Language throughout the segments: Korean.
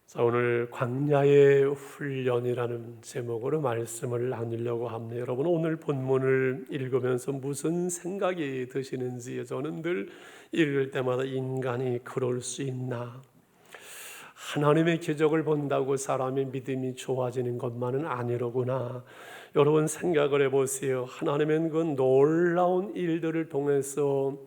자, 오늘 광야의 훈련이라는 제목으로 말씀을 나누려고 합니다. 여러분, 오늘 본문을 읽으면서 무슨 생각이 드시는지, 저는 늘 읽을 때마다 인간이 그럴 수 있나? 하나님의 기적을 본다고 사람의 믿음이 좋아지는 것만은 아니로구나. 여러분, 생각을 해보세요. 하나님은 그 놀라운 일들을 통해서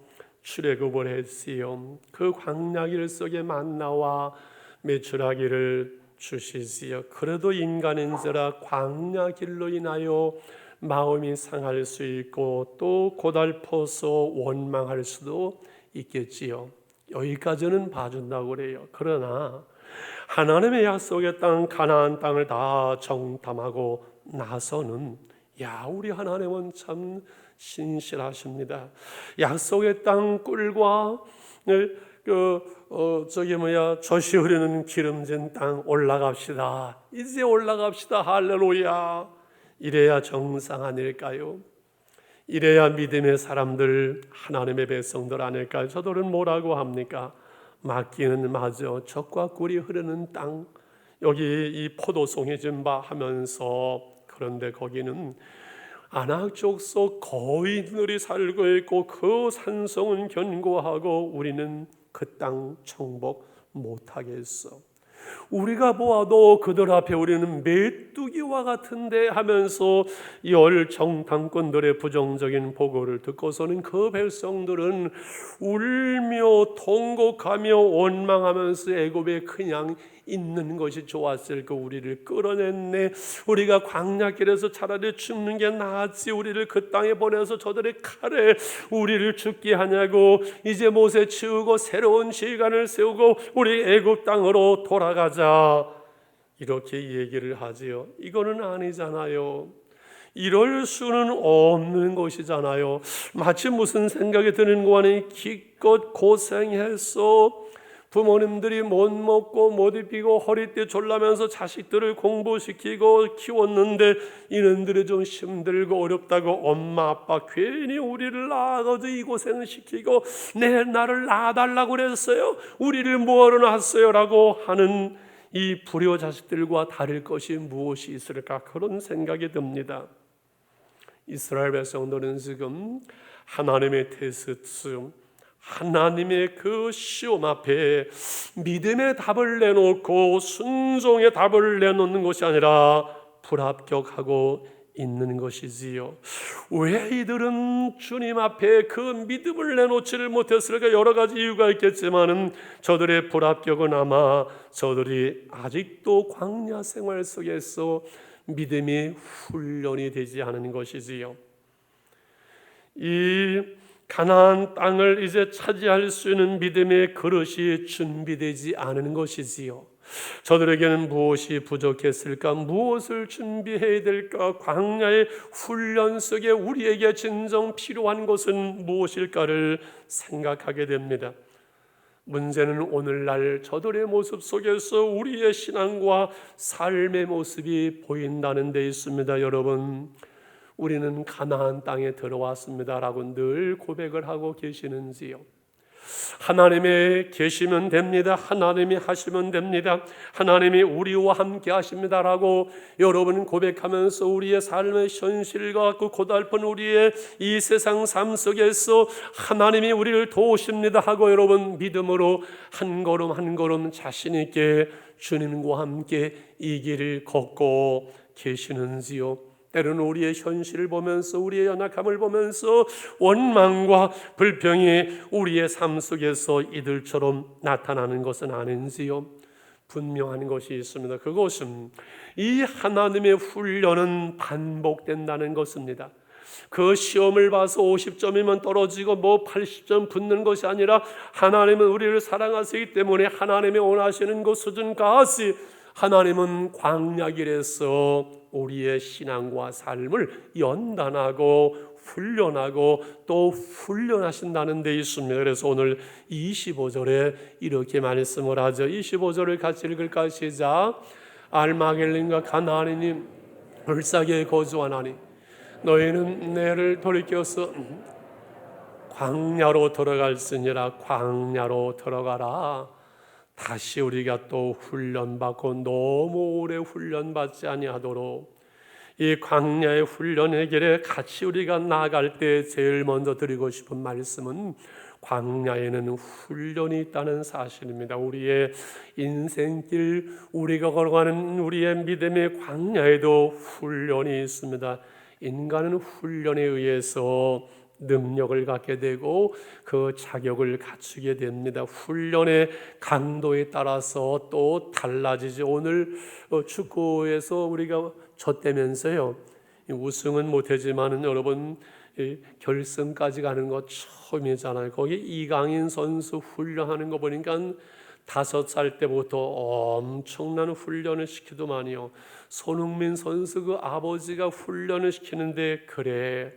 출애굽을 했지요. 그 광야길 속에 만나와 메추라기를 주시지요. 그래도 인간인지라 광야 길로 인하여 마음이 상할 수 있고 또 고달퍼서 원망할 수도 있겠지요. 여기까지는 봐준다고 그래요. 그러나 하나님의 약속의 땅 가나안 땅을 다 정탐하고 나서는 우리 하나님은 참 신실하십니다. 약속의 땅 꿀과 젖이 흐르는 기름진 땅 올라갑시다. 이제 올라갑시다. 할렐루야. 이래야 정상 아닐까요? 이래야 믿음의 사람들, 하나님의 백성들 아닐까요? 저들은 뭐라고 합니까? 맡기는 마저 젖과 꿀이 흐르는 땅, 여기 이 포도송이 좀 봐 하면서, 그런데 거기는 아낙 족속 거인들이 살고 있고 그 산성은 견고하고 우리는 그 땅 정복 못하겠어. 우리가 보아도 그들 앞에 우리는 메뚜기와 같은데 하면서 열 정탐꾼들의 부정적인 보고를 듣고서는 그 백성들은 울며 통곡하며 원망하면서 애굽에 그냥 있는 것이 좋았을 거 우리를 끌어냈네. 우리가 광야길에서 차라리 죽는 게 나았지. 우리를 그 땅에 보내서 저들의 칼에 우리를 죽게 하냐고. 이제 못에 치우고 새로운 시간을 세우고 우리 애굽 땅으로 돌아가자. 이렇게 얘기를 하지요. 이거는 아니잖아요. 이럴 수는 없는 것이잖아요. 마치 무슨 생각이 드는 거 아니, 기껏 고생해서 부모님들이 못 먹고 못 입히고 허리띠 졸라면서 자식들을 공부시키고 키웠는데 이놈들이 좀 힘들고 어렵다고 엄마 아빠 괜히 우리를 낳아서 이 고생을 시키고 나를 낳아달라고 그랬어요? 우리를 뭐하러 낳았어요? 라고 하는 이 불효 자식들과 다를 것이 무엇이 있을까? 그런 생각이 듭니다. 이스라엘 백성들은 지금 하나님의 테스트, 하나님의 그 시험 앞에 믿음의 답을 내놓고 순종의 답을 내놓는 것이 아니라 불합격하고 있는 것이지요. 왜 이들은 주님 앞에 그 믿음을 내놓지를 못했을까? 여러 가지 이유가 있겠지만은 저들의 불합격은 아마 저들이 아직도 광야 생활 속에서 믿음이 훈련이 되지 않은 것이지요. 이 가나안 땅을 이제 차지할 수 있는 믿음의 그릇이 준비되지 않은 것이지요. 저들에게는 무엇이 부족했을까? 무엇을 준비해야 될까? 광야의 훈련 속에 우리에게 진정 필요한 것은 무엇일까를 생각하게 됩니다. 문제는 오늘날 저들의 모습 속에서 우리의 신앙과 삶의 모습이 보인다는 데 있습니다. 여러분, 우리는 가나안 땅에 들어왔습니다라고 늘 고백을 하고 계시는지요? 하나님이 계시면 됩니다. 하나님이 하시면 됩니다. 하나님이 우리와 함께 하십니다라고 여러분 고백하면서 우리의 삶의 현실과 그 고달픈 우리의 이 세상 삶 속에서 하나님이 우리를 도우십니다 하고 여러분 믿음으로 한 걸음 한 걸음 자신 있게 주님과 함께 이 길을 걷고 계시는지요? 때로는 우리의 현실을 보면서 우리의 연약함을 보면서 원망과 불평이 우리의 삶 속에서 이들처럼 나타나는 것은 아닌지요? 분명한 것이 있습니다. 그것은 이 하나님의 훈련은 반복된다는 것입니다. 그 시험을 봐서 50점이면 떨어지고 80점 붙는 것이 아니라 하나님은 우리를 사랑하시기 때문에 하나님이 원하시는 그 수준까지 하나님은 광야길에서 우리의 신앙과 삶을 연단하고 훈련하고 또 훈련하신다는 데 있습니다. 그래서 오늘 25절에 이렇게 말씀을 하죠. 25절을 같이 읽을까? 시작. 알마겔림과 가나안이님 불사기에 거주하나니 너희는 내를 돌이켜서 광야로 들어갈지니라. 광야로 들어가라. 다시 우리가 또 훈련받고 너무 오래 훈련받지 아니하도록 이 광야의 훈련의 길에 같이 우리가 나아갈 때 제일 먼저 드리고 싶은 말씀은 광야에는 훈련이 있다는 사실입니다. 우리의 인생길, 우리가 걸어가는 우리의 믿음의 광야에도 훈련이 있습니다. 인간은 훈련에 의해서 능력을 갖게 되고 그 자격을 갖추게 됩니다. 훈련의 강도에 따라서 또 달라지죠. 오늘 축구에서 우리가 졌다면서요. 우승은 못하지만 여러분 결승까지 가는 거 처음이잖아요. 거기 이강인 선수 훈련하는 거 보니까 5살 때부터 엄청난 훈련을 시키더만요. 손흥민 선수 그 아버지가 훈련을 시키는데 그래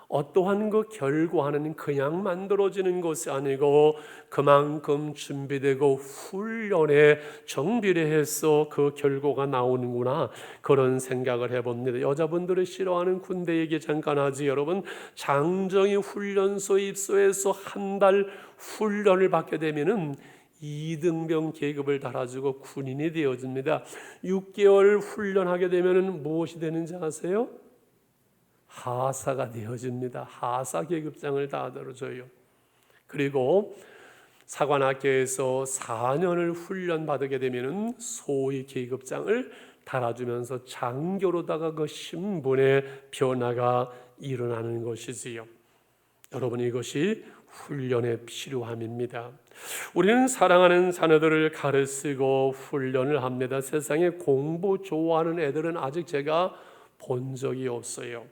어떠한 그 결과는 그냥 만들어지는 것이 아니고 그만큼 준비되고 훈련에 정비를 해서 그 결과가 나오는구나, 그런 생각을 해봅니다. 여자분들이 싫어하는 군대 얘기 잠깐 하지. 여러분, 장정희 훈련소 입소해서 한 달 훈련을 받게 되면은 2등병 계급을 달아주고 군인이 되어집니다. 6개월 훈련하게 되면은 무엇이 되는지 아세요? 하사가 되어집니다. 하사 계급장을 다 들어줘요. 그리고 사관학교에서 4년을 훈련받게 되면 소위 계급장을 달아주면서 장교로다가 그 신분의 변화가 일어나는 것이지요. 여러분, 이것이 훈련의 필요함입니다. 우리는 사랑하는 자녀들을 가르치고 훈련을 합니다. 세상에 공부 좋아하는 애들은 아직 제가 본 적이 없어요.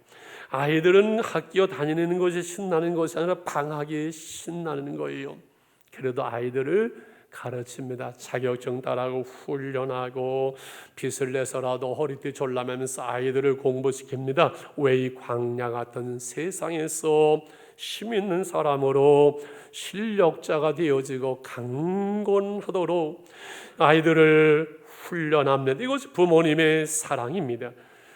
아이들은 학교 다니는 것이 신나는 것이 아니라 방학이 신나는 거예요. 그래도 아이들을 가르칩니다. 자격증 따라고 훈련하고 빚을 내서라도 허리띠 졸라매면서 아이들을 공부시킵니다. 왜 이 광야 같은 세상에서 힘 있는 사람으로 실력자가 되어지고 강건하도록 아이들을 훈련합니다. 이것이 부모님의 사랑입니다.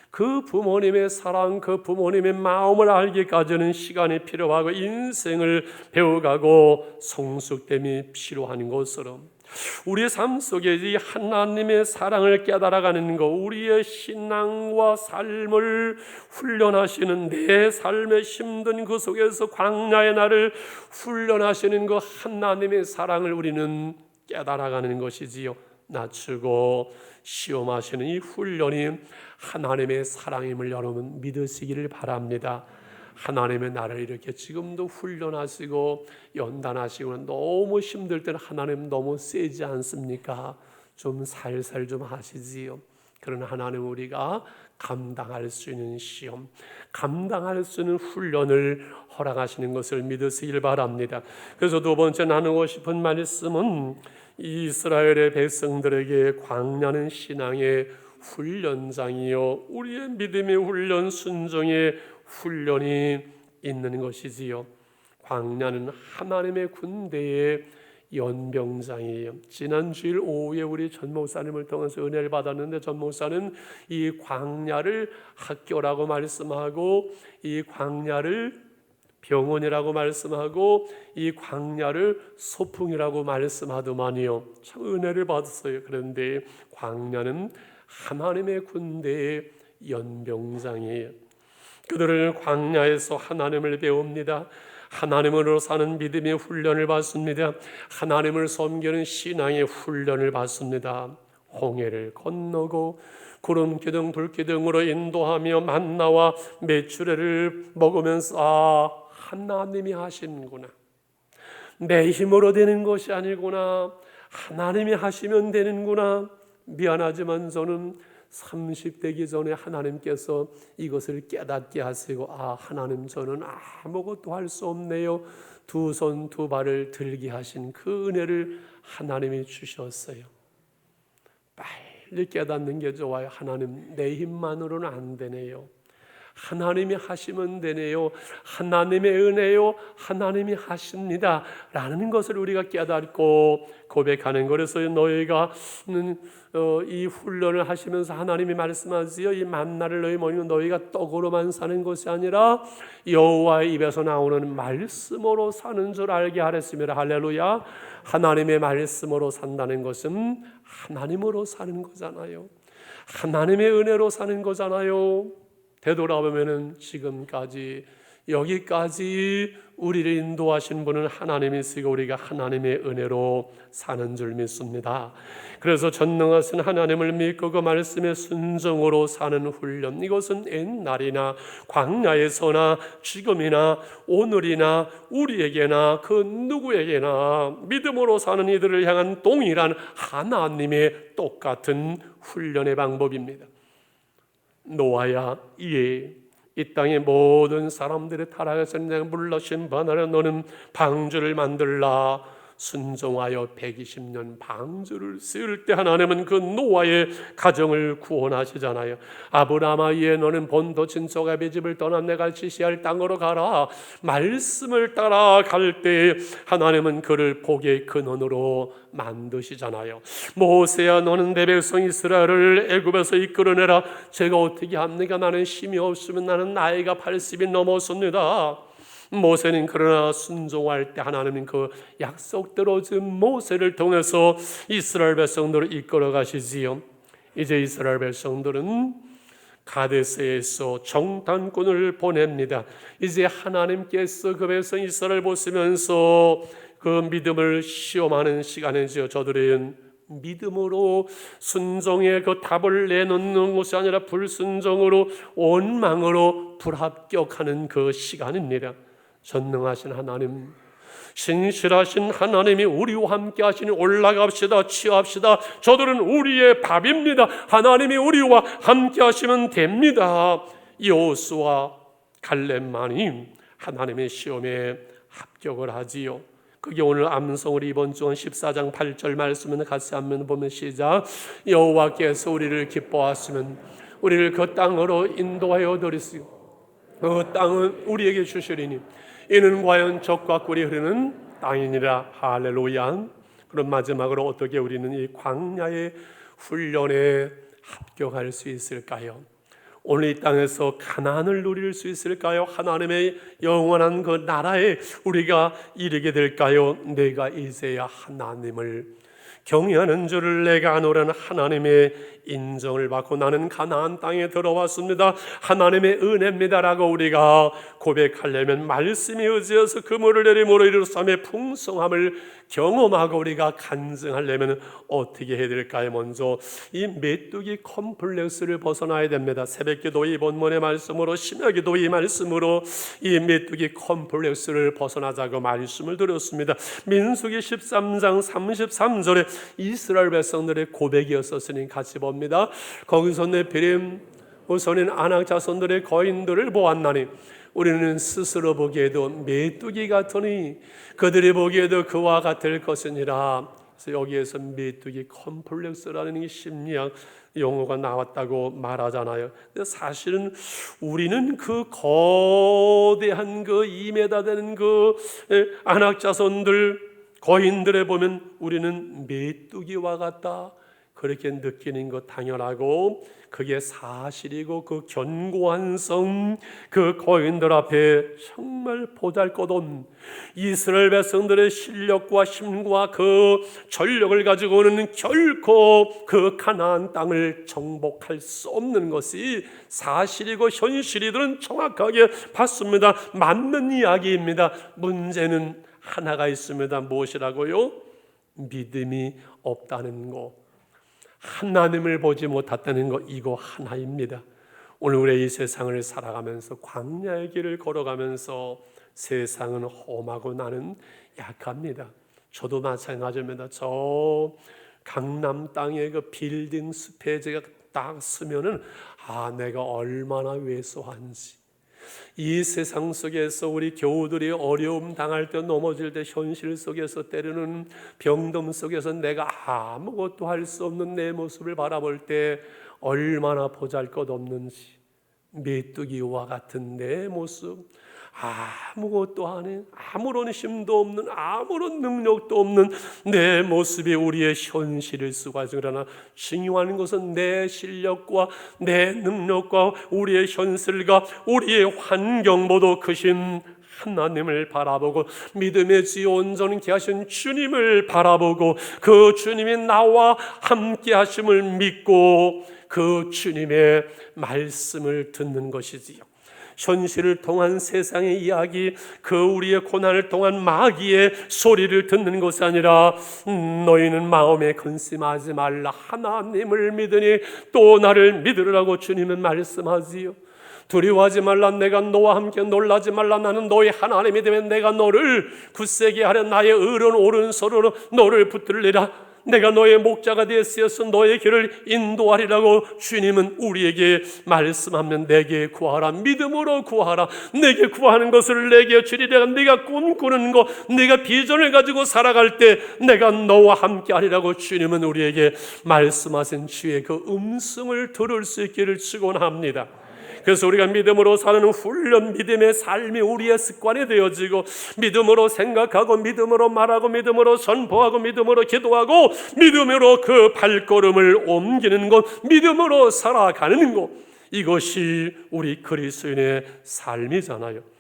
그 부모님의 사랑, 그 부모님의 마음을 알기까지는 시간이 필요하고 인생을 배워가고 성숙됨이 필요한 것처럼 우리의 삶 속에 이 하나님의 사랑을 깨달아가는 것, 우리의 신앙과 삶을 훈련하시는, 내 삶의 힘든 그 속에서 광야의 나를 훈련하시는 그 하나님의 사랑을 우리는 깨달아가는 것이지요. 낮추고 시험하시는 이 훈련이 하나님의 사랑임을 여러분 믿으시기를 바랍니다. 하나님의 나를 이렇게 지금도 훈련하시고 연단하시고 너무 힘들 때는 하나님 너무 세지 않습니까? 좀 살살 좀 하시지요. 그러나 하나님 우리가 감당할 수 있는 시험, 감당할 수 있는 훈련을 허락하시는 것을 믿으시길 바랍니다. 그래서 두 번째 나누고 싶은 말씀은 이스라엘의 백성들에게 광야는 신앙의 훈련장이요, 우리의 믿음의 훈련, 순종의 훈련이 있는 것이지요. 광야는 하나님의 군대의 연병장이에요. 지난 주일 오후에 우리 전 목사님을 통해서 은혜를 받았는데, 전 목사는 이 광야를 학교라고 말씀하고 이 광야를 병원이라고 말씀하고 이 광야를 소풍이라고 말씀하더만요. 참 은혜를 받았어요. 그런데 광야는 하나님의 군대의 연병장이에요. 그들은 광야에서 하나님을 배웁니다. 하나님으로 사는 믿음의 훈련을 받습니다. 하나님을 섬기는 신앙의 훈련을 받습니다. 홍해를 건너고 구름 기둥 불 기둥으로 인도하며 만나와 메추라를 먹으면서 하나님이 하시는구나, 내 힘으로 되는 것이 아니구나, 하나님이 하시면 되는구나. 미안하지만 저는 30되기 전에 하나님께서 이것을 깨닫게 하시고, 하나님 저는 아무것도 할 수 없네요, 두 손 두 발을 들게 하신 그 은혜를 하나님이 주셨어요. 빨리 깨닫는 게 좋아요. 하나님 내 힘만으로는 안 되네요. 하나님이 하시면 되네요. 하나님의 은혜요. 하나님이 하십니다. 라는 것을 우리가 깨닫고 고백하는 거라서 너희가 이 훈련을 하시면서 하나님이 말씀하지요. 이 만나를 너희 먹이면 너희가 떡으로만 사는 것이 아니라 여호와의 입에서 나오는 말씀으로 사는 줄 알게 하랬습니다. 할렐루야. 하나님의 말씀으로 산다는 것은 하나님으로 사는 거잖아요. 하나님의 은혜로 사는 거잖아요. 되돌아보면은 지금까지 여기까지 우리를 인도하신 분은 하나님이시고 우리가 하나님의 은혜로 사는 줄 믿습니다. 그래서 전능하신 하나님을 믿고 그 말씀에 순종으로 사는 훈련, 이것은 옛날이나 광야에서나 지금이나 오늘이나 우리에게나 그 누구에게나 믿음으로 사는 이들을 향한 동일한 하나님의 똑같은 훈련의 방법입니다. 노아야, 이에 이 땅의 모든 사람들의 타락에서 내가 물러신 바나라 너는 방주를 만들라. 순종하여 120년 방주를 세울 때 하나님은 그 노아의 가정을 구원하시잖아요. 아브라함아, 이에 너는 본토 친척 아비 집을 떠나 내가 지시할 땅으로 가라. 말씀을 따라 갈 때 하나님은 그를 복의 근원으로 만드시잖아요. 모세야, 너는 내 백성 이스라엘을 애굽에서 이끌어내라. 제가 어떻게 합니까? 나는 힘이 없으면 나는 나이가 80이 넘었습니다. 모세는 그러나 순종할 때 하나님은 그 약속대로 지금 모세를 통해서 이스라엘 백성들을 이끌어 가시지요. 이제 이스라엘 백성들은 가데스에서 정탐꾼을 보냅니다. 이제 하나님께서 그 백성 이스라엘 보시면서 그 믿음을 시험하는 시간이지요. 저들은 믿음으로 순종의 그 답을 내놓는 것이 아니라 불순종으로 원망으로 불합격하는 그 시간입니다. 전능하신 하나님, 신실하신 하나님이 우리와 함께 하시니 올라갑시다, 취합시다. 저들은 우리의 밥입니다. 하나님이 우리와 함께 하시면 됩니다. 여호수아 갈렙만이 하나님의 시험에 합격을 하지요. 그게 오늘 암송을 이번 주 14장 8절 말씀을 같이 한번 보면 시작. 여호와께서 우리를 기뻐하시면 우리를 그 땅으로 인도하여 드리시고 그 땅은 우리에게 주시리니 이는 과연 젖과 꿀이 흐르는 땅이니라. 할렐루야. 그럼 마지막으로 어떻게 우리는 이 광야의 훈련에 합격할 수 있을까요? 오늘 이 땅에서 가나안을 누릴 수 있을까요? 하나님의 영원한 그 나라에 우리가 이르게 될까요? 내가 이제야 하나님을 경외하는 줄을 내가 아노라는 하나님의 인정을 받고 나는 가나안 땅에 들어왔습니다. 하나님의 은혜입니다라고 우리가 고백하려면 말씀이 의지해서 그물을 내림으로 이루삼의 풍성함을 경험하고 우리가 간증하려면 어떻게 해야 될까요? 먼저 이 메뚜기 컴플렉스를 벗어나야 됩니다. 새벽기도의 본문의 말씀으로 신약기도의 말씀으로 이 메뚜기 컴플렉스를 벗어나자고 말씀을 드렸습니다. 민수기 13장 33절에 이스라엘 백성들의 고백이었었으니 같이 봅니다. 거기서 네피림 후손인 아낙 자손들의 거인들을 보았나니 우리는 스스로 보기에도 메뚜기 같으니 그들이 보기에도 그와 같을 것이니라. 그래서 여기에서 메뚜기 컴플렉스라는 이 심리학 용어가 나왔다고 말하잖아요. 근데 사실은 우리는 그 거대한 그 2m 되는 그 아낙 자손들 거인들에 보면 우리는 메뚜기와 같다, 그렇게 느끼는 것 당연하고 그게 사실이고 그 견고한 성, 그 거인들 앞에 정말 보잘것없는 이스라엘 백성들의 실력과 힘과 그 전력을 가지고는 결코 그 가나안 땅을 정복할 수 없는 것이 사실이고 현실이들은 정확하게 봤습니다. 맞는 이야기입니다. 문제는 하나가 있습니다. 무엇이라고요? 믿음이 없다는 거, 하나님을 보지 못했다는 거, 이거 하나입니다. 오늘 우리 이 세상을 살아가면서 광야의 길을 걸어가면서 세상은 험하고 나는 약합니다. 저도 마찬가지입니다. 저 강남 땅의 그 빌딩 숲에 제가 딱 서면은 내가 얼마나 왜소한지, 이 세상 속에서 우리 교우들이 어려움 당할 때, 넘어질 때, 현실 속에서 때로는 병듦 속에서 내가 아무것도 할 수 없는 내 모습을 바라볼 때 얼마나 보잘것없는지 메뚜기와 같은 내 모습, 아무것도 안 해, 아무런 힘도 없는, 아무런 능력도 없는 내 모습이 우리의 현실일 수가 있어. 그러나 중요한 것은 내 실력과 내 능력과 우리의 현실과 우리의 환경 모두 크신 하나님을 바라보고 믿음의 지 온전케 하신 주님을 바라보고 그 주님이 나와 함께 하심을 믿고 그 주님의 말씀을 듣는 것이지요. 현실을 통한 세상의 이야기, 그 우리의 고난을 통한 마귀의 소리를 듣는 것이 아니라 너희는 마음에 근심하지 말라, 하나님을 믿으니 또 나를 믿으라고 주님은 말씀하지요. 두려워하지 말라, 내가 너와 함께 놀라지 말라, 나는 너의 하나님이 되면 내가 너를 굳세게 하려, 나의 의로운 오른손으로 너를 붙들리라, 내가 너의 목자가 되었으여서 너의 길을 인도하리라고 주님은 우리에게 말씀하면 내게 구하라, 믿음으로 구하라, 내게 구하는 것을 내게 주리라. 네가 꿈꾸는 것, 네가 비전을 가지고 살아갈 때 내가 너와 함께 하리라고 주님은 우리에게 말씀하신 주의 그 음성을 들을 수 있기를 축원합니다. 그래서 우리가 믿음으로 사는 훈련, 믿음의 삶이 우리의 습관이 되어지고 믿음으로 생각하고 믿음으로 말하고 믿음으로 선포하고 믿음으로 기도하고 믿음으로 그 발걸음을 옮기는 것, 믿음으로 살아가는 것, 이것이 우리 그리스도인의 삶이잖아요.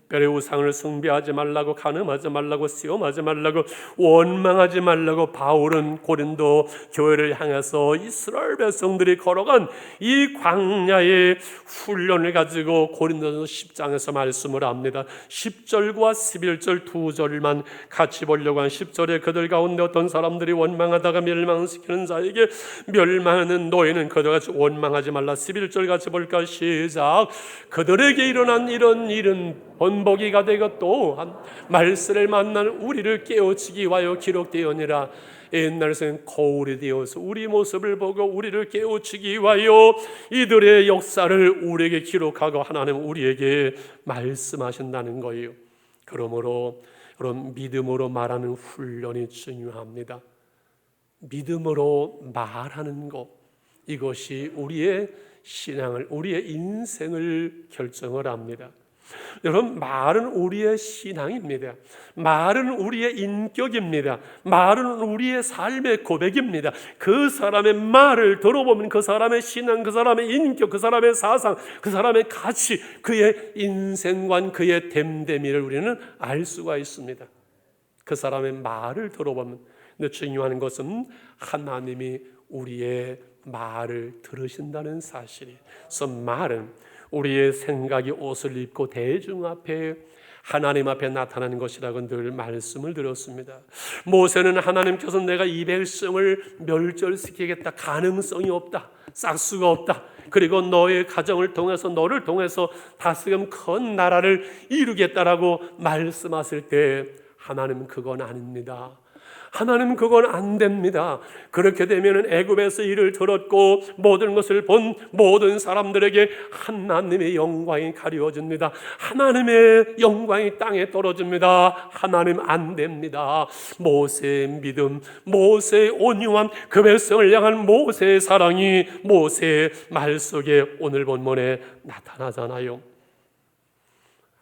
특별히 우상을 숭배하지 말라고, 간음하지 말라고, 시험하지 말라고, 원망하지 말라고 바울은 고린도 교회를 향해서 이스라엘 백성들이 걸어간 이 광야의 훈련을 가지고 고린도전서 10장에서 말씀을 합니다. 10절과 11절 두 절만 같이 보려고 한 10절에 그들 가운데 어떤 사람들이 원망하다가 멸망시키는 자에게 멸망하는 너희는 그들같이 원망하지 말라. 11절 같이 볼까? 시작. 그들에게 일어난 이런 일은 번복이가 되고 또한 말세를 만나는 우리를 깨우치기 위하여 기록되었느니라. 옛날에는 거울이 되어서 우리 모습을 보고 우리를 깨우치기 위하여 이들의 역사를 우리에게 기록하고 하나님 우리에게 말씀하신다는 거예요. 그러므로 그런 믿음으로 말하는 훈련이 중요합니다. 믿음으로 말하는 것, 이것이 우리의 신앙을, 우리의 인생을 결정을 합니다. 여러분, 말은 우리의 신앙입니다. 말은 우리의 인격입니다. 말은 우리의 삶의 고백입니다. 그 사람의 말을 들어보면 그 사람의 신앙, 그 사람의 인격, 그 사람의 사상, 그 사람의 가치, 그의 인생관, 그의 됨됨이를 우리는 알 수가 있습니다. 그 사람의 말을 들어보면. 근데 중요한 것은 하나님이 우리의 말을 들으신다는 사실이에요. 그래서 말은 우리의 생각이 옷을 입고 대중 앞에, 하나님 앞에 나타나는 것이라고 늘 말씀을 드렸습니다. 모세는 하나님께서 내가 이 백성을 멸절시키겠다, 가능성이 없다, 싹수가 없다, 그리고 너의 가정을 통해서, 너를 통해서 다스금 큰 나라를 이루겠다라고 말씀하실 때 하나님은 그건 아닙니다. 하나님 그건 안 됩니다. 그렇게 되면 애굽에서 이를 들었고 모든 것을 본 모든 사람들에게 하나님의 영광이 가려집니다. 하나님의 영광이 땅에 떨어집니다. 하나님 안 됩니다. 모세의 믿음, 모세의 온유함, 그 백성을 향한 모세의 사랑이 모세의 말 속에 오늘 본문에 나타나잖아요.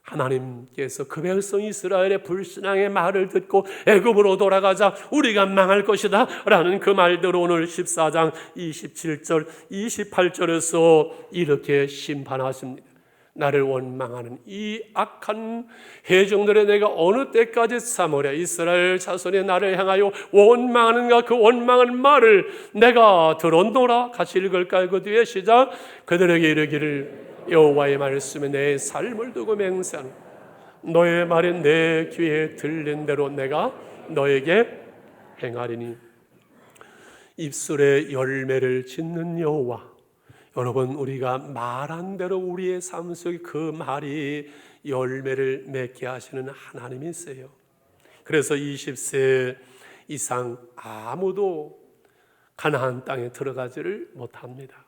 하나님께서 그 백성 이스라엘의 불신앙의 말을 듣고 애굽으로 돌아가자, 우리가 망할 것이다 라는 그 말대로 오늘 14장 27절 28절에서 이렇게 심판하십니다. 나를 원망하는 이 악한 회중들의 내가 어느 때까지 참으랴. 이스라엘 자손이 나를 향하여 원망하는가. 그 원망한 말을 내가 들었노라. 같이 읽을까요? 그 뒤에 시작. 그들에게 이르기를 여호와의 말씀에 내 삶을 두고 맹세하는 너의 말이 내 귀에 들린 대로 내가 너에게 행하리니. 입술에 열매를 짓는 여호와, 여러분, 우리가 말한 대로 우리의 삶 속에 그 말이 열매를 맺게 하시는 하나님이세요. 그래서 20세 이상 아무도 가나안 땅에 들어가지를 못합니다.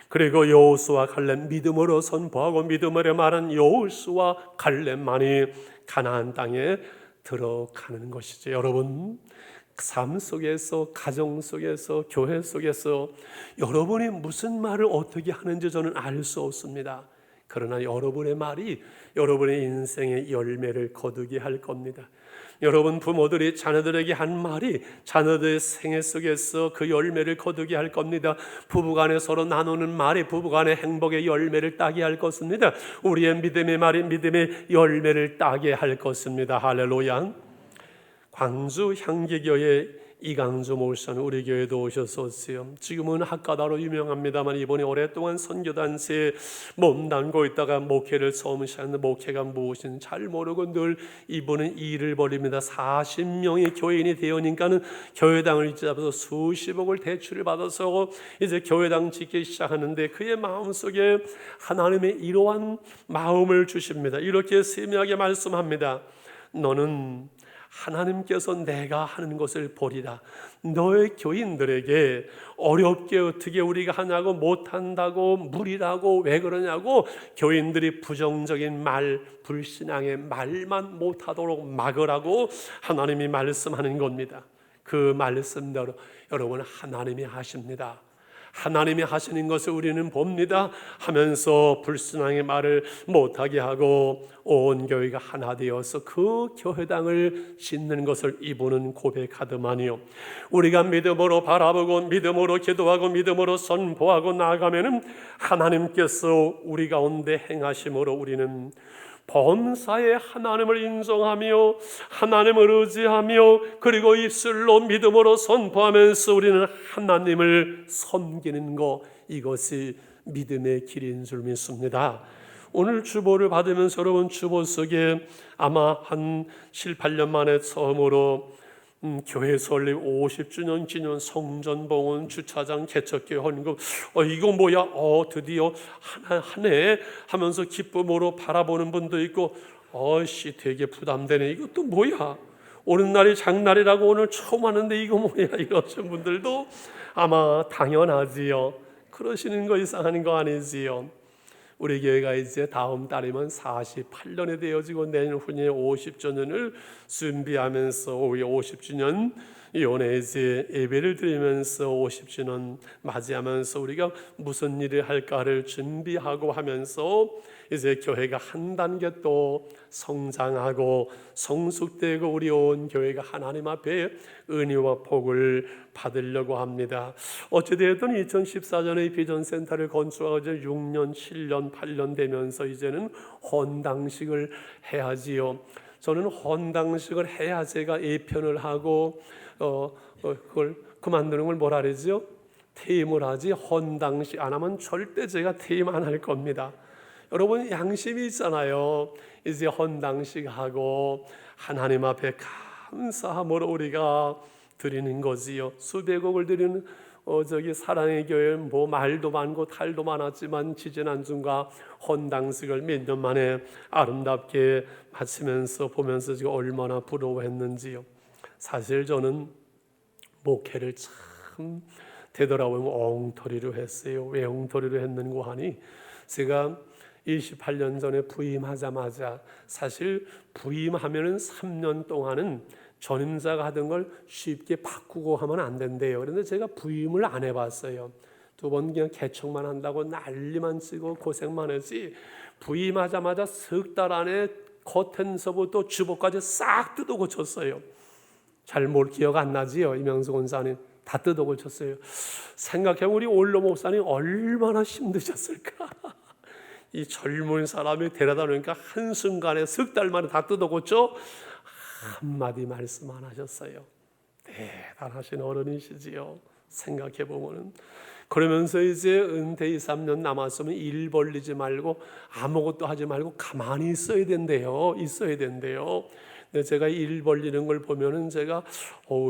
그리고 여호수아 갈렙, 믿음으로 선포하고 믿음으로 말한 여호수아 갈렙만이 가나안 땅에 들어가는 것이죠. 여러분, 삶 속에서, 가정 속에서, 교회 속에서 여러분이 무슨 말을 어떻게 하는지 저는 알 수 없습니다. 그러나 여러분의 말이 여러분의 인생의 열매를 거두게 할 겁니다. 여러분 부모들이 자녀들에게 한 말이 자녀들의 생애 속에서 그 열매를 거두게 할 겁니다. 부부간에 서로 나누는 말이 부부간의 행복의 열매를 따게 할 것입니다. 우리의 믿음의 말이 믿음의 열매를 따게 할 것입니다. 할렐루야. 광주 향기교회 이강주 목사는 우리 교회도 오셨었어요. 지금은 학가다로 유명합니다만 이번에 오랫동안 선교단체에 몸담고 있다가 목회를 처음 시작했는데 목회가 무엇인지 잘 모르고 늘 이분은 일을 벌입니다. 40명의 교인이 되어니까는 교회당을 잡아서 수십억을 대출을 받아서 이제 교회당 짓기 시작하는데 그의 마음속에 하나님의 이러한 마음을 주십니다. 이렇게 세밀하게 말씀합니다. 너는 하나님께서 내가 하는 것을 보리라. 너의 교인들에게 어렵게 어떻게 우리가 하냐고 못한다고 무리라고 왜 그러냐고 교인들이 부정적인 말, 불신앙의 말만 못하도록 막으라고 하나님이 말씀하는 겁니다. 그 말씀대로 여러분 하나님이 하십니다. 하나님이 하시는 것을 우리는 봅니다 하면서 불신앙의 말을 못하게 하고 온 교회가 하나 되어서 그 교회당을 짓는 것을 이분은 고백하더만요. 우리가 믿음으로 바라보고 믿음으로 기도하고 믿음으로 선포하고 나아가면 하나님께서 우리 가운데 행하심으로 우리는 범사에 하나님을 인정하며 하나님을 의지하며 그리고 입술로 믿음으로 선포하면서 우리는 하나님을 섬기는 것, 이것이 믿음의 길인 줄 믿습니다. 오늘 주보를 받으면서 여러분 주보 속에 아마 한 7, 8년 만에 처음으로 교회 설립 50주년 기념 성전봉헌 주차장 개척교회 헌금 이거 뭐야? 드디어 하네 하면서 기쁨으로 바라보는 분도 있고 되게 부담되네. 이것도 뭐야? 오는 날이 장날이라고 오늘 처음 하는데 이거 뭐야? 이러신 분들도 아마 당연하지요. 그러시는 거 이상한 거 아니지요. 우리 교회가 이제 다음 달이면 48년이 되어지고 내년에 50주년을 준비하면서 50주년 연애 이제 예배를 드리면서 50주년 맞이하면서 우리가 무슨 일을 할까를 준비하고 하면서 이제 교회가 한 단계 또 성장하고 성숙되고 우리 온 교회가 하나님 앞에 은혜와 복을 받으려고 합니다. 어찌되었든 2014년에 비전센터를 건축하고 이제 6년, 7년, 8년 되면서 이제는 헌당식을 해야지요. 저는 헌당식을 해야 제가 예편을 하고 그걸 그만두는 걸 뭐라 그러지요? 퇴임을 하지 헌당식 안 하면 절대 제가 퇴임 안 할 겁니다. 여러분 양심이 있잖아요. 이제 헌당식 하고 하나님 앞에 감사함으로 우리가 드리는 거지요. 수백억을 드리는 사랑의 교회 뭐 말도 많고 탈도 많았지만 지지난주가 헌당식을 몇 년 만에 아름답게 마치면서 보면서 지금 얼마나 부러워했는지요. 사실 저는 목회를 참 되돌아보면 엉터리로 했어요. 왜 엉터리로 했는고 하니 제가 28년 전에 부임하자마자 사실 부임하면은 3년 동안은 전임자가 하던 걸 쉽게 바꾸고 하면 안 된대요. 그런데 제가 부임을 안 해봤어요. 2번 그냥 개척만 한다고 난리만 치고 고생만 했지 부임하자마자 석 달 안에 커튼서부터 주보까지 싹 뜯어 고쳤어요. 잘 뭘 기억 안 나지요? 이명수 권사님 다 뜯어 고쳤어요. 생각해보면 우리 올로 목사님 얼마나 힘드셨을까. 이 젊은 사람이 데려다 놓으니까 한순간에 석 달 만에 다 뜯어 고쳐 한마디 말씀 안 하셨어요. 대단하신 어른이시지요. 생각해보면 그러면서 이제 은퇴 2, 3년 남았으면 일 벌리지 말고 아무것도 하지 말고 가만히 있어야 된대요. 근데 제가 일 벌리는 걸 보면은 제가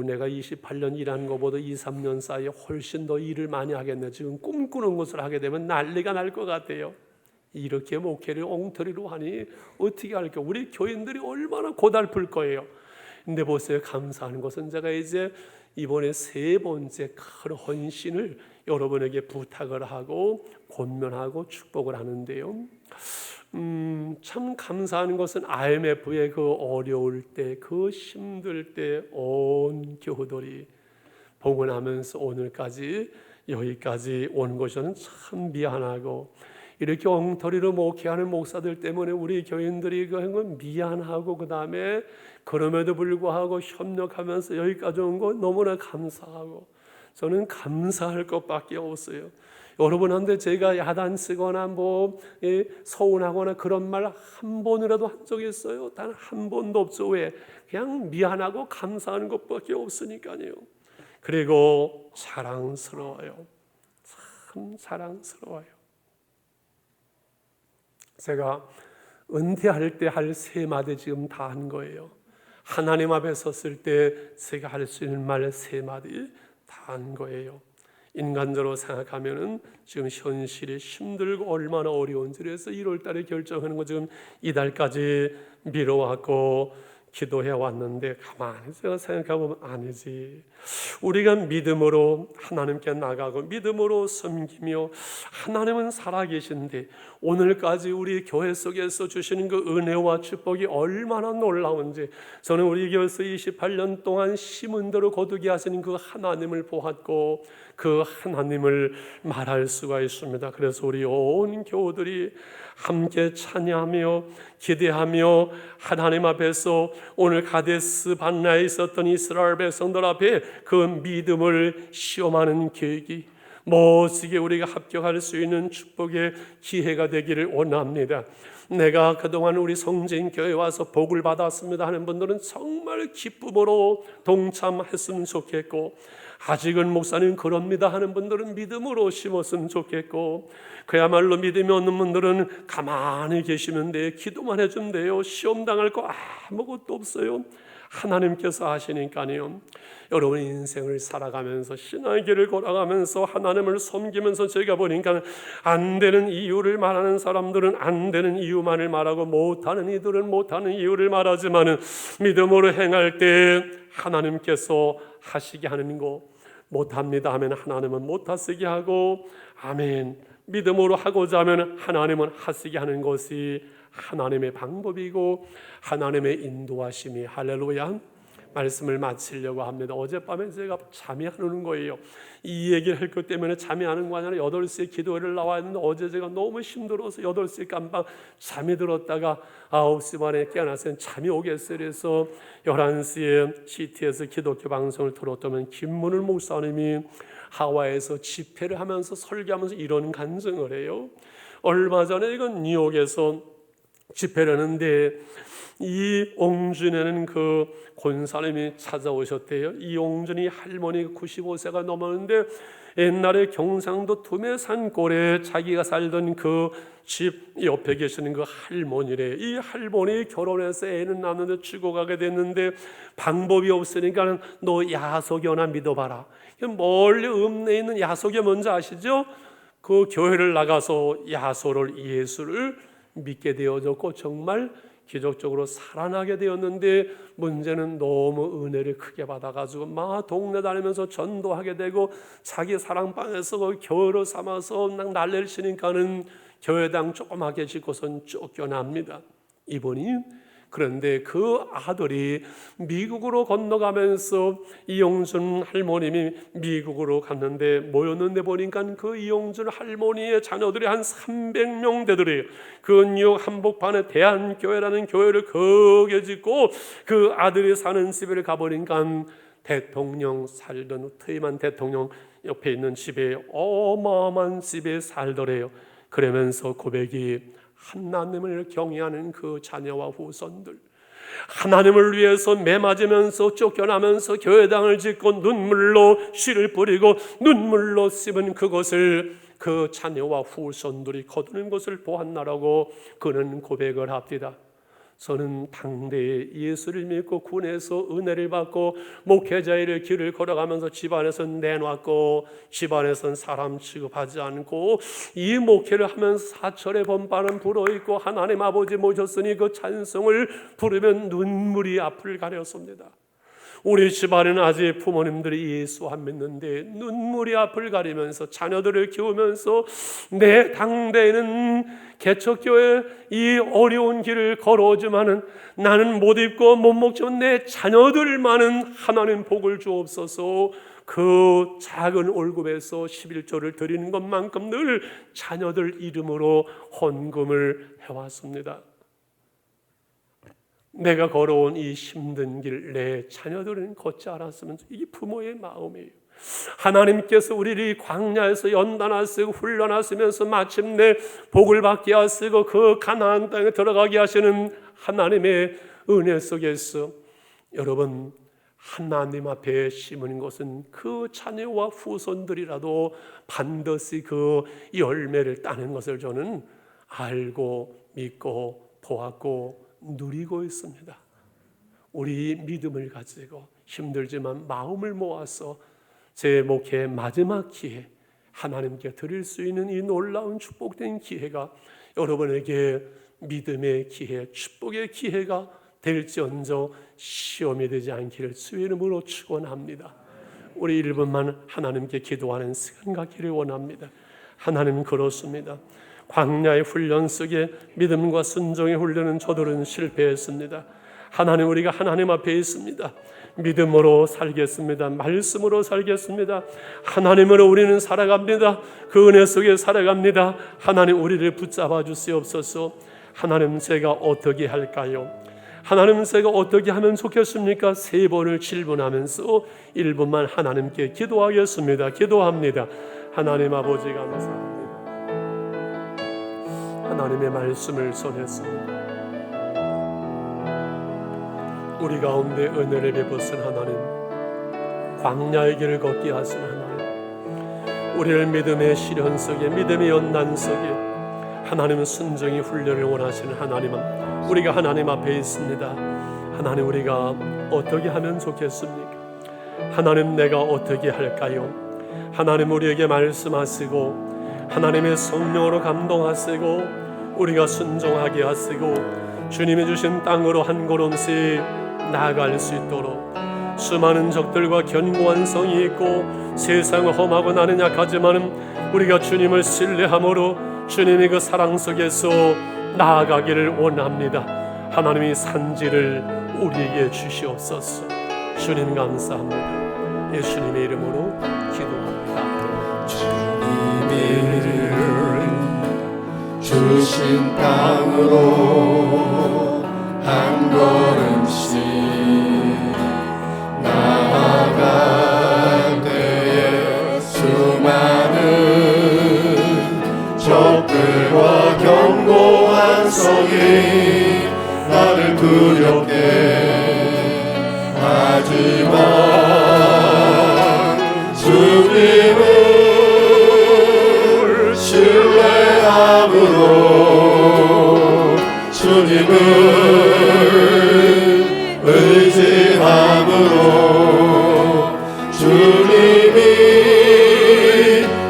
내가 28년 일한 것보다 2, 3년 사이에 훨씬 더 일을 많이 하겠네. 지금 꿈꾸는 것을 하게 되면 난리가 날 것 같아요. 이렇게 목회를 엉터리로 하니 어떻게 할까? 우리 교인들이 얼마나 고달플 거예요. 근데 보세요. 감사한 것은 제가 이제 이번에 3번째 큰 헌신을 여러분에게 부탁을 하고 권면하고 축복을 하는데요. 참 감사한 것은 IMF의 그 어려울 때, 그 힘들 때 온 교우들이 봉헌하면서 오늘까지 여기까지 온 것은 참 미안하고, 이렇게 엉터리로 목회하는 목사들 때문에 우리 교인들이 그 미안하고, 그 다음에 그럼에도 불구하고 협력하면서 여기까지 온 거 너무나 감사하고, 저는 감사할 것밖에 없어요. 여러분한테 제가 야단 쓰거나 서운하거나 그런 말 한 번이라도 한 적이 있어요? 단 한 번도 없죠. 왜? 그냥 미안하고 감사하는 것밖에 없으니까요. 그리고 사랑스러워요. 참 사랑스러워요. 제가 은퇴할 때 할 세 마디 지금 다 한 거예요. 하나님 앞에 섰을 때 제가 할 수 있는 말 세 마디 다 한 거예요. 인간적으로 생각하면은 지금 현실이 힘들고 얼마나 어려운지, 그래서 1월 달에 결정하는 거 지금 이달까지 미뤄왔고 기도해 왔는데, 가만히 제가 생각해보면 아니지. 우리가 믿음으로 하나님께 나가고 믿음으로 섬기며, 하나님은 살아계신데 오늘까지 우리 교회 속에서 주시는 그 은혜와 축복이 얼마나 놀라운지, 저는 우리 교회에서 28년 동안 심은 대로 거두게 하시는 그 하나님을 보았고 그 하나님을 말할 수가 있습니다. 그래서 우리 온 교우들이 함께 찬양하며 기대하며 하나님 앞에서 오늘 가데스 반나에 있었던 이스라엘 백성들 앞에 그 믿음을 시험하는 계획이 멋지게 우리가 합격할 수 있는 축복의 기회가 되기를 원합니다. 내가 그동안 우리 성진교회에 와서 복을 받았습니다 하는 분들은 정말 기쁨으로 동참했으면 좋겠고, 아직은 목사님 그럽니다 하는 분들은 믿음으로 심었으면 좋겠고, 그야말로 믿음이 없는 분들은 가만히 계시면 돼요. 기도만 해주면 돼요. 시험 당할 거 아무것도 없어요. 하나님께서 하시니까요. 여러분 인생을 살아가면서 신앙의 길을 걸어가면서 하나님을 섬기면서 제가 보니까 안 되는 이유를 말하는 사람들은 안 되는 이유만을 말하고, 못하는 이들은 못하는 이유를 말하지만은 믿음으로 행할 때 하나님께서 하시게 하는 거, 못합니다 하면 하나님은 못하시게 하고, 아멘, 믿음으로 하고자 하면 하나님은 하시게 하는 것이 하나님의 방법이고 하나님의 인도하심이, 할렐루야. 말씀을 마치려고 합니다. 어젯밤에 제가 잠이 안 오는 거예요. 이 얘기를 할 것 때문에 잠이 안 오는 거 아니라 8시에 기도회를 나왔는데 어제 제가 너무 힘들어서 8시에 깜빡 잠이 들었다가 9시 반에 깨어나서 잠이 오겠어요. 그래서 11시에 CT에서 기독교 방송을 들었더니 김문을 목사님이 하와이에서 집회를 하면서 설교하면서 이런 간증을 해요. 얼마 전에 이건 뉴욕에서 집회를 하는데 이 옹준에는 그 권사님이 찾아오셨대요. 이 옹준이 할머니 95세가 넘었는데 옛날에 경상도 두메산골에 자기가 살던 그 집 옆에 계시는 그 할머니래. 이 할머니 결혼해서 애는 낳는데 죽어가게 됐는데 방법이 없으니까 너 야소교나 믿어봐라. 멀리 읍내에 있는 야소교 뭔지 아시죠? 그 교회를 나가서 야소를, 예수를 믿게 되어졌고 정말 기적적으로 살아나게 되었는데, 문제는 너무 은혜를 크게 받아가지고 막 동네 다니면서 전도하게 되고 자기 사랑방에서 교회로 삼아서 난리를 치니까는 교회당 조그맣게 짓고선 쫓겨납니다. 이분이. 그런데 그 아들이 미국으로 건너가면서 이용준 할머님이 미국으로 갔는데 모였는데 보니까 그 이용준 할머니의 자녀들이 한 300명 되더래요. 그 뉴욕 한복판에 대한교회라는 교회를 크게 짓고 그 아들이 사는 집에 가보니까 대통령 살던, 퇴임한 대통령 옆에 있는 집에 어마어마한 집에 살더래요. 그러면서 고백이, 하나님을 경외하는 그 자녀와 후손들, 하나님을 위해서 매맞으면서 쫓겨나면서 교회당을 짓고 눈물로 씨를 뿌리고 눈물로 씹은 그것을 그 자녀와 후손들이 거두는 것을 보았나라고 그는 고백을 합니다. 저는 당대에 예수를 믿고 군에서 은혜를 받고 목회자의 길을 걸어가면서 집안에서 내놨고 집안에서는 사람 취급하지 않고 이 목회를 하면서 사철의 번반은 불어있고 하나님 아버지 모셨으니 그 찬송을 부르면 눈물이 앞을 가렸습니다. 우리 집안은 아직 부모님들이 예수 안 믿는데 눈물이 앞을 가리면서 자녀들을 키우면서 내 당대에는 개척교회 이 어려운 길을 걸어오지만은 나는 못 입고 못 먹지만 내 자녀들만은 하나님 복을 주옵소서. 그 작은 월급에서 11조를 드리는 것만큼 늘 자녀들 이름으로 헌금을 해왔습니다. 내가 걸어온 이 힘든 길 내 자녀들은 걷지 않았으면, 이게 부모의 마음이에요. 하나님께서 우리를 광야에서 연단하시고 훈련하시면서 마침내 복을 받게 하시고 그 가나안 땅에 들어가게 하시는 하나님의 은혜 속에서 여러분, 하나님 앞에 심은 것은 그 자녀와 후손들이라도 반드시 그 열매를 따는 것을 저는 알고 믿고 보았고 누리고 있습니다. 우리 믿음을 가지고 힘들지만 마음을 모아서 제 목회 마지막 기회 하나님께 드릴 수 있는 이 놀라운 축복된 기회가 여러분에게 믿음의 기회, 축복의 기회가 될지언정 시험이 되지 않기를 주의 이름으로 축원합니다. 우리 1분만 하나님께 기도하는 시간 갖기를 원합니다. 하나님, 그렇습니다. 광야의 훈련 속에 믿음과 순종의 훈련은 저들은 실패했습니다. 하나님, 우리가 하나님 앞에 있습니다. 믿음으로 살겠습니다. 말씀으로 살겠습니다. 하나님으로 우리는 살아갑니다. 그 은혜 속에 살아갑니다. 하나님, 우리를 붙잡아 주시옵소서. 하나님, 제가 어떻게 할까요? 하나님, 제가 어떻게 하면 좋겠습니까? 3번을 질문하면서 1분만 하나님께 기도하겠습니다. 기도합니다. 하나님 아버지, 감사합니다. 하나님의 말씀을 전했습니다. 우리 가운데 은혜를 베푸신 하나님, 광야의 길을 걷게 하신 하나님, 우리를 믿음의 시련 속에, 믿음의 연단 속에 하나님 순종의 훈련을 원하시는 하나님은 우리가 하나님 앞에 있습니다. 하나님, 우리가 어떻게 하면 좋겠습니까? 하나님, 내가 어떻게 할까요? 하나님, 우리에게 말씀하시고 하나님의 성령으로 감동하시고 우리가 순종하게 하시고 주님이 주신 땅으로 한 걸음씩 나아갈 수 있도록, 수많은 적들과 견고한 성이 있고 세상은 험하고 나는 약하지만 우리가 주님을 신뢰함으로 주님의 그 사랑 속에서 나아가기를 원합니다. 하나님이 산지를 우리에게 주시옵소서. 주님 감사합니다. 예수님의 이름으로 기도합니다. 주님이 주신 땅으로 한 걸음씩 나아갈 때에 수많은 적들과 견고한 성이 나를 두렵게 하지만 주님을 신뢰함으로, 주님을 의지함으로, 주님이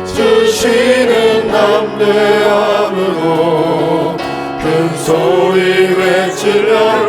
주시는 담대함으로 큰 소리 외치려